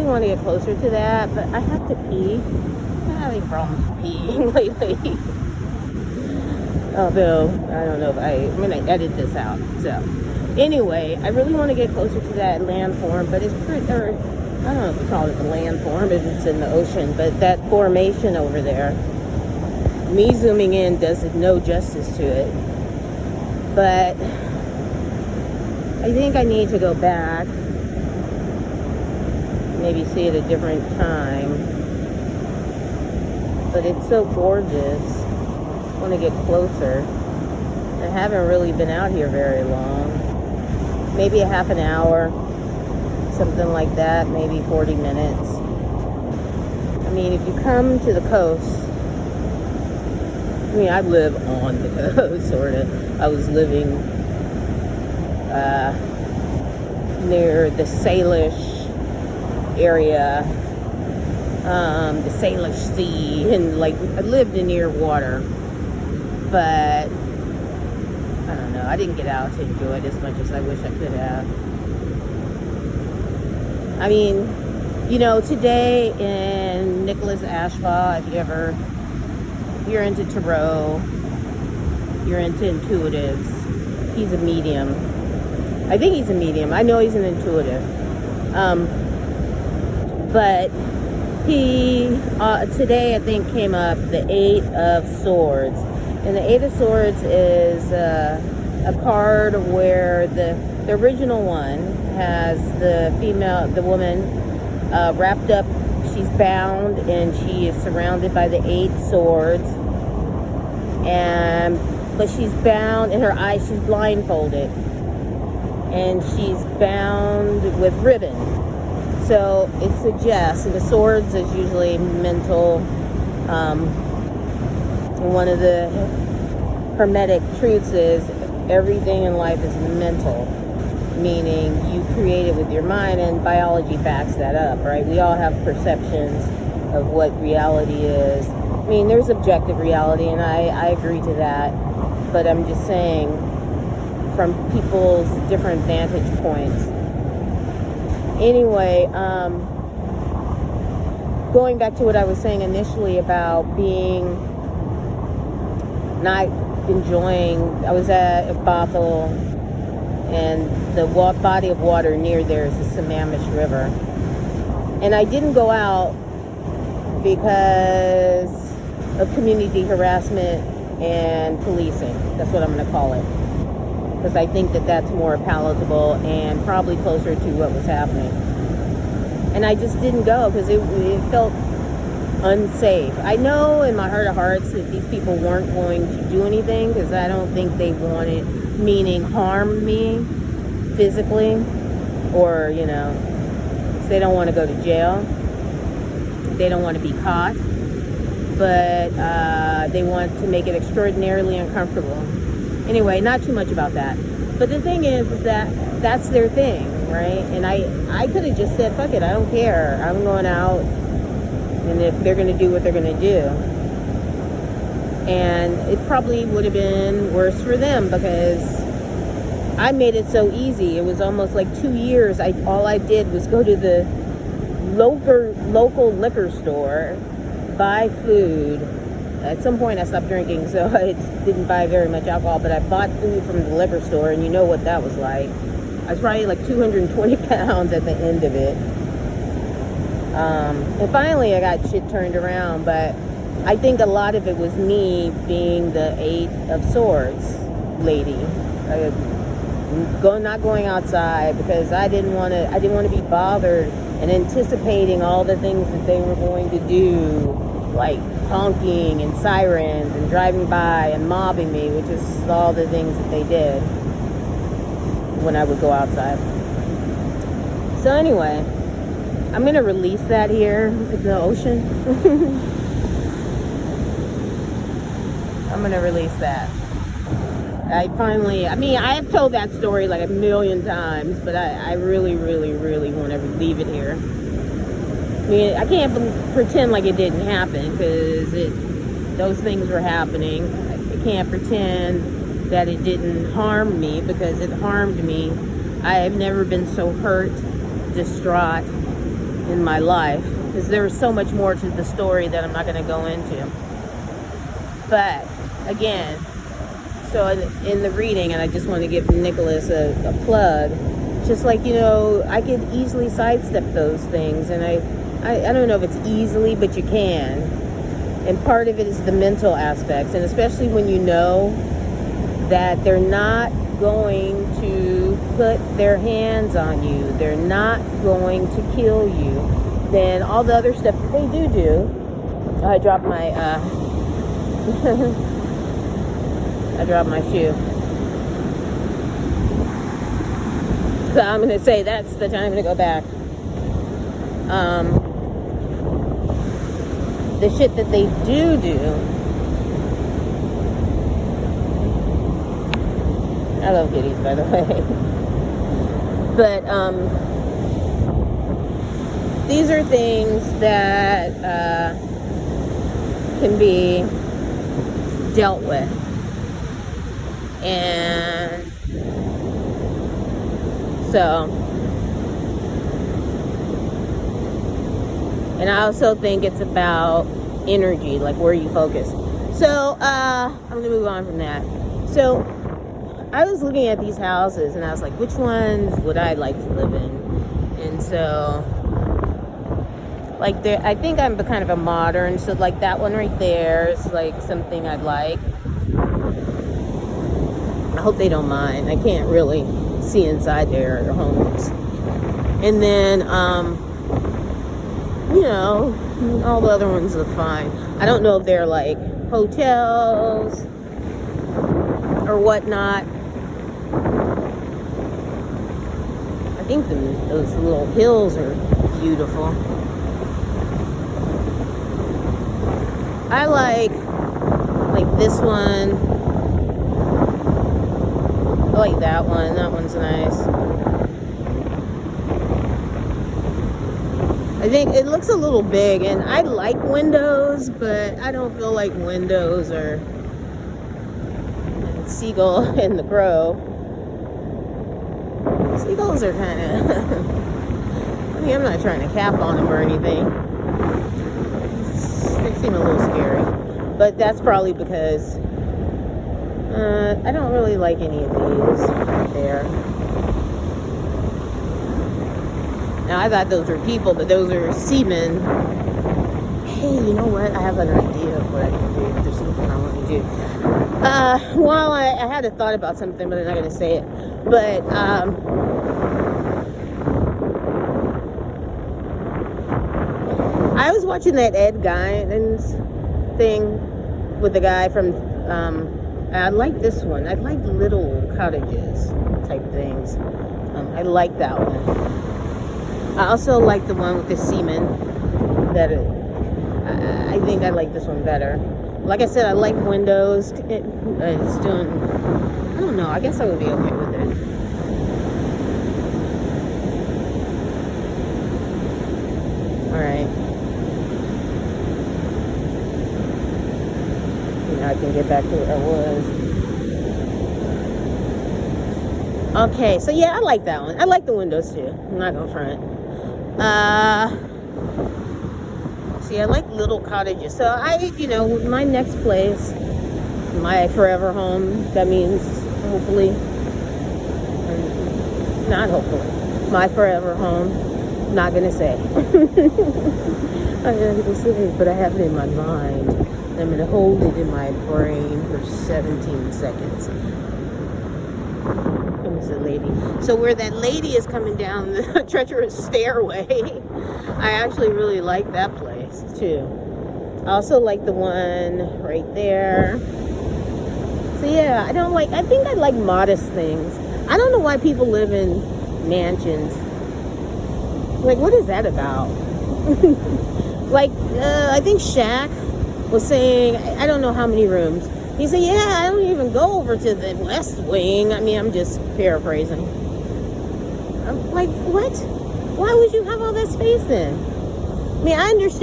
want to get closer to that, but I have to pee. I'm having problems peeing lately. Although, I don't know if I'm going to edit this out. So, anyway, I really want to get closer to that landform, but it's pretty, or I don't know if you call it the landform if it's in the ocean, but that formation over there, me zooming in does no justice to it. But I think I need to go back, maybe see it a different time. But it's so gorgeous. I want to get closer. I haven't really been out here very long. Maybe a half an hour, something like that, maybe 40 minutes. I mean, if you come to the coast, I mean, I live on the coast, sort of. I was living near the Salish area, the Salish Sea, and like I lived near water, but I don't know, I didn't get out to enjoy it as much as I wish I could have. I mean, you know, today in Nicholas Ashbaugh, if you're into tarot, you're into intuitives, he's a medium. I think he's a medium. I know he's an intuitive. But he, today I think came up the 8 of Swords. And the 8 of Swords is a card where the original one has the woman wrapped up, she's bound, and she is surrounded by the 8 swords. But she's bound, in her eyes she's blindfolded. And she's bound with ribbon. So it suggests, and the swords is usually mental. One of the hermetic truths is everything in life is mental, meaning you create it with your mind, and biology backs that up, right? We all have perceptions of what reality is. I mean, there's objective reality, and I agree to that, but I'm just saying, from people's different vantage points. Anyway, going back to what I was saying initially about not enjoying, I was at a brothel, and the body of water near there is the Sammamish River. And I didn't go out because of community harassment and policing. That's what I'm going to call it. Because I think that that's more palatable and probably closer to what was happening. And I just didn't go because it felt unsafe. I know in my heart of hearts that these people weren't going to do anything because I don't think they wanted, meaning harm me physically, or, you know, they don't want to go to jail. They don't want to be caught. But they want to make it extraordinarily uncomfortable. Anyway, not too much about that. But the thing is that that's their thing, right? And I could have just said, fuck it, I don't care. I'm going out, and if they're going to do what they're going to do. And it probably would have been worse for them because I made it so easy. It was almost like 2 years. All I did was go to the local liquor store, buy food. At some point I stopped drinking, so I didn't buy very much alcohol, but I bought food from the liquor store, and you know what that was like. I was probably like 220 pounds at the end of it. And finally I got shit turned around, but I think a lot of it was me being the 8 of Swords lady. Not going outside because I didn't want to be bothered and anticipating all the things that they were going to do, like honking and sirens and driving by and mobbing me, which is all the things that they did when I would go outside. So anyway, I'm going to release that here in the ocean. I'm going to release that. I've told that story like a million times, but I really, really, really want to leave it here. I mean, I can't pretend like it didn't happen because those things were happening. I can't pretend that it didn't harm me because it harmed me. I have never been so hurt, distraught, in my life, because there's so much more to the story that I'm not going to go into. But again, so in the reading, and I just want to give Nicholas a plug, just like, you know, I could easily sidestep those things, and I don't know if it's easily, but you can. And part of it is the mental aspects, and especially when you know that they're not going to put their hands on you, they're not going to kill you, then all the other stuff that they do. I dropped my I dropped my shoe. So I'm going to say that's the time to go back. The shit that they do. I love kitties, by the way. But these are things that can be dealt with. And so, and I also think it's about energy, like where you focus. So I'm gonna move on from that. So I was looking at these houses and I was like, which ones would I like to live in? And so, like, I think I'm kind of a modern, so like that one right there is like something I'd like. I hope they don't mind. I can't really see inside their homes. And then, you know, all the other ones look fine. I don't know if they're like hotels or whatnot. I think those little hills are beautiful. I like this one. I like that one. That one's nice. I think it looks a little big, and I like windows, but I don't feel like windows are Seagull and the Crow. Seagulls are kind of I mean, I'm not trying to cap on them or anything. They seem a little scary, but that's probably because I don't really like any of these right there. Now, I thought those were people, but those are seamen. Hey, you know what? I have an idea of what I can do. There's something I want to do. Well, I had a thought about something, but I'm not going to say it. But, I was watching that Ed Guidance thing with the guy from, I like this one. I like little cottages type things. I like that one. I also like the one with the seaman. I think I like this one better. Like I said, I like windows. It's doing, I don't know, I guess I would be okay with it. Alright. Now I can get back to where I was. Okay, so yeah, I like that one. I like the windows too. I'm not gonna front. See, I like little cottages. So my next place, my forever home, that means hopefully, not hopefully, my forever home, not gonna say. I'm not gonna say, but I have it in my mind. I'm gonna hold it in my brain for 17 seconds. The lady. So where that lady is coming down the treacherous stairway, I actually really like that place too. I also like the one right there. So yeah, I think I like modest things. I don't know why people live in mansions. Like, what is that about? Like, I think Shaq was saying, I don't know how many rooms. He said, yeah, I don't even go over to the West Wing. I mean, I'm just paraphrasing. I'm like, what? Why would you have all that space then? I mean, I understand.